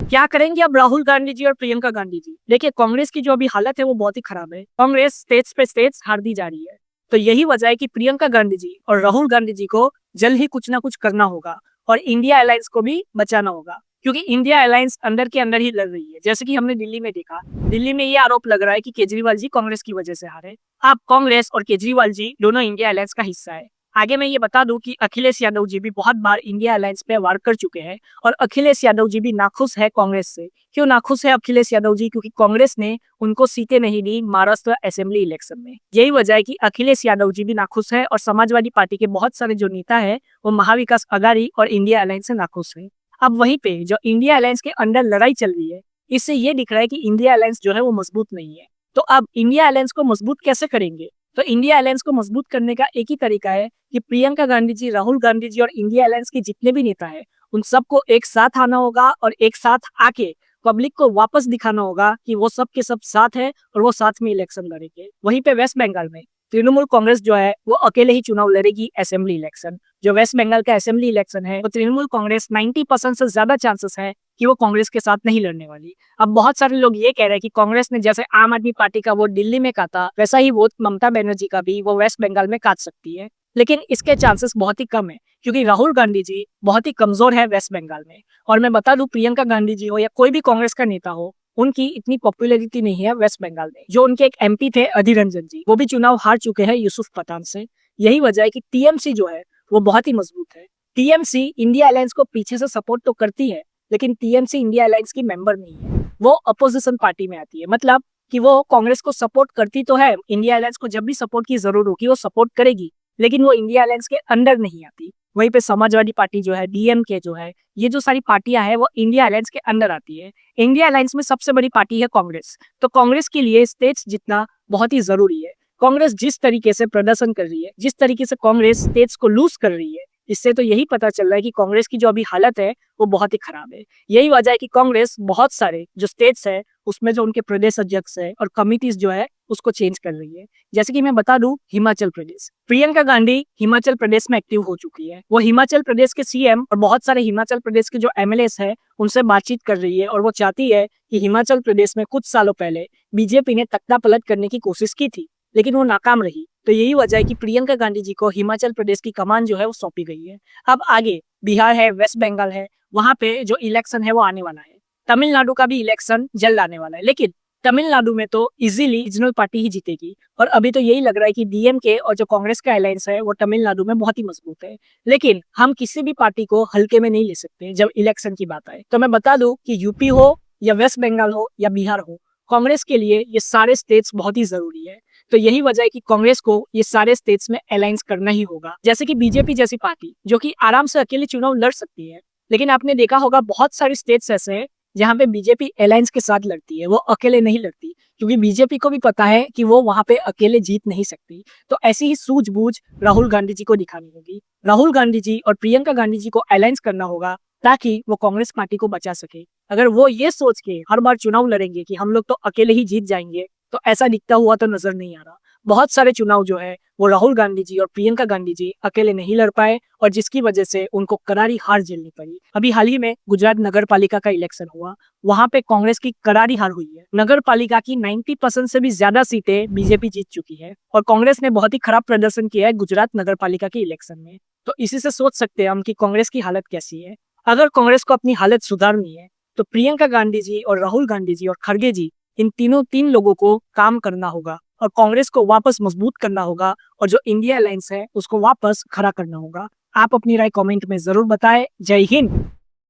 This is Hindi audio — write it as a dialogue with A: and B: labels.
A: क्या करेंगे अब राहुल गांधी जी और प्रियंका गांधी जी? देखिए, कांग्रेस की जो अभी हालत है वो बहुत ही खराब है। कांग्रेस स्टेट्स पे स्टेट्स हारती जा रही है। तो यही वजह है कि प्रियंका गांधी जी और राहुल गांधी जी को जल्द ही कुछ ना कुछ करना होगा और इंडिया अलायंस को भी बचाना होगा, क्योंकि इंडिया अलायंस अंदर के अंदर ही लड़ रही है। जैसे कि हमने दिल्ली में देखा, दिल्ली में ये आरोप लग रहा है कि केजरीवाल जी कांग्रेस की वजह से हारे। अब कांग्रेस और केजरीवाल जी दोनों इंडिया अलायंस का हिस्सा है। आगे मैं ये बता दूं कि अखिलेश यादव जी भी बहुत बार इंडिया अलायंस पे वार कर चुके हैं और अखिलेश यादव जी भी नाखुश है कांग्रेस से। क्यों नाखुश है अखिलेश यादव जी? क्योंकि कांग्रेस ने उनको सीटें नहीं दी महाराष्ट्र असेंबली इलेक्शन में। यही वजह है कि अखिलेश यादव जी भी नाखुश है और समाजवादी पार्टी के बहुत सारे जो नेता है वो महाविकास अघाड़ी और इंडिया अलायंस से नाखुश है। अब वहीं पे जो इंडिया अलायंस के अंदर लड़ाई चल रही है, इससे ये दिख रहा है कि इंडिया अलायंस जो है वो मजबूत नहीं है। तो अब इंडिया अलायंस को मजबूत कैसे करेंगे? तो इंडिया अलायंस को मजबूत करने का एक ही तरीका है कि प्रियंका गांधी जी, राहुल गांधी जी और इंडिया अलायंस के जितने भी नेता है उन सबको एक साथ आना होगा और एक साथ आके पब्लिक को वापस दिखाना होगा कि वो सब के सब साथ है और वो साथ में इलेक्शन लड़ेंगे। वहीं पे वेस्ट बंगाल में तृणमूल कांग्रेस जो है वो अकेले ही चुनाव लड़ेगी असेंबली इलेक्शन। जो वेस्ट बंगाल का असेंबली इलेक्शन है वो तृणमूल कांग्रेस 90% से ज्यादा चांसेस है कि वो कांग्रेस के साथ नहीं लड़ने वाली। अब बहुत सारे लोग ये कह रहे हैं कि कांग्रेस ने जैसे आम आदमी पार्टी का वोट दिल्ली में काटा, वैसा ही वोट ममता बनर्जी का भी वो वेस्ट बंगाल में काट सकती है। लेकिन इसके चांसेस बहुत ही कम है, क्योंकि राहुल गांधी जी बहुत ही कमजोर है वेस्ट बंगाल में। और मैं बता दूं, प्रियंका गांधी जी हो या कोई भी कांग्रेस का नेता हो, उनकी इतनी पॉपुलैरिटी नहीं है वेस्ट बंगाल में। जो उनके एक एमपी थे अधीर रंजन जी, वो भी चुनाव हार चुके हैं यूसुफ पठान से। यही वजह है कि टीएमसी जो है वो बहुत ही मजबूत है। टीएमसी इंडिया अलायंस को पीछे से सपोर्ट तो करती है, लेकिन टीएमसी इंडिया अलायंस की मेंबर नहीं है। वो अपोजिशन पार्टी में आती है, मतलब कि वो कांग्रेस को सपोर्ट करती तो है, इंडिया अलायंस को जब भी सपोर्ट की जरूरत होगी वो सपोर्ट करेगी, लेकिन वो इंडिया अलायंस के अंदर नहीं आती। वहीं पे समाजवादी पार्टी जो है, डीएमके जो है, ये जो सारी पार्टियां हैं वो इंडिया अलायंस के अंदर आती है। इंडिया अलायंस में सबसे बड़ी पार्टी है कांग्रेस। तो कांग्रेस के लिए स्टेट्स जितना बहुत ही जरूरी है। कांग्रेस जिस तरीके से प्रदर्शन कर रही है, जिस तरीके से कांग्रेस स्टेट्स को लूज कर रही है, इससे तो यही पता चल रहा है कि कांग्रेस की जो अभी हालत है वो बहुत ही खराब है। यही वजह है कि कांग्रेस बहुत सारे जो स्टेट्स है उसमें जो उनके प्रदेश अध्यक्ष है और कमिटीज जो है उसको चेंज कर रही है। जैसे कि मैं बता दूं, हिमाचल प्रदेश, प्रियंका गांधी हिमाचल प्रदेश में एक्टिव हो चुकी है। वो हिमाचल प्रदेश के सीएम और बहुत सारे हिमाचल प्रदेश के जो एमएलएस है उनसे बातचीत कर रही है और वो चाहती है कि हिमाचल प्रदेश में कुछ सालों पहले बीजेपी ने तख्ता पलट करने की कोशिश की थी, लेकिन वो नाकाम रही। तो यही वजह है कि प्रियंका गांधी जी को हिमाचल प्रदेश की कमान जो है वो सौंपी गई है। अब आगे बिहार है, वेस्ट बंगाल है, वहां पे जो इलेक्शन है वो आने वाला है। तमिलनाडु का भी इलेक्शन जल्द आने वाला है, लेकिन तमिलनाडु में तो इजीली रीजनल पार्टी ही जीतेगी। और अभी तो यही लग रहा है कि डीएमके और जो कांग्रेस का अलायंस है वो तमिलनाडु में बहुत ही मजबूत है। लेकिन हम किसी भी पार्टी को हल्के में नहीं ले सकते जब इलेक्शन की बात आए। तो मैं बता दूं कि यूपी हो या वेस्ट बंगाल हो या बिहार हो, कांग्रेस के लिए ये सारे स्टेट्स बहुत ही जरूरी है। तो यही वजह है कि कांग्रेस को ये सारे स्टेट्स में अलायंस करना ही होगा। जैसे कि बीजेपी जैसी पार्टी जो कि आराम से अकेले चुनाव लड़ सकती है, लेकिन आपने देखा होगा बहुत सारे स्टेट्स ऐसे हैं जहाँ पे बीजेपी अलायंस के साथ लड़ती है, वो अकेले नहीं लड़ती, क्योंकि बीजेपी को भी पता है कि वो वहां पे अकेले जीत नहीं सकती। तो ऐसी ही सूझबूझ राहुल गांधी जी को दिखानी होगी। राहुल गांधी जी और प्रियंका गांधी जी को अलायंस करना होगा ताकि वो कांग्रेस पार्टी को बचा सके। अगर वो ये सोच के हर बार चुनाव लड़ेंगे कि हम लोग तो अकेले ही जीत जाएंगे, तो ऐसा दिखता हुआ तो नजर नहीं आ रहा। बहुत सारे चुनाव जो है वो राहुल गांधी जी और प्रियंका गांधी जी अकेले नहीं लड़ पाए और जिसकी वजह से उनको करारी हार झेलनी पड़ी। अभी हाल ही में गुजरात नगर पालिका का इलेक्शन हुआ, वहां पे कांग्रेस की करारी हार हुई है। नगर पालिका की 90% से भी ज्यादा सीटें बीजेपी जीत चुकी है और कांग्रेस ने बहुत ही खराब प्रदर्शन किया है गुजरात नगर पालिका के इलेक्शन में। तो इसी से सोच सकते हैं हम कि कांग्रेस की हालत कैसी है। अगर कांग्रेस को अपनी हालत सुधारनी है तो प्रियंका गांधी जी और राहुल गांधी जी और खड़गे जी, इन तीन लोगों को काम करना होगा और कांग्रेस को वापस मजबूत करना होगा और जो इंडिया अलायंस है उसको वापस खड़ा करना होगा। आप अपनी राय कमेंट में जरूर बताएं। जय हिंद।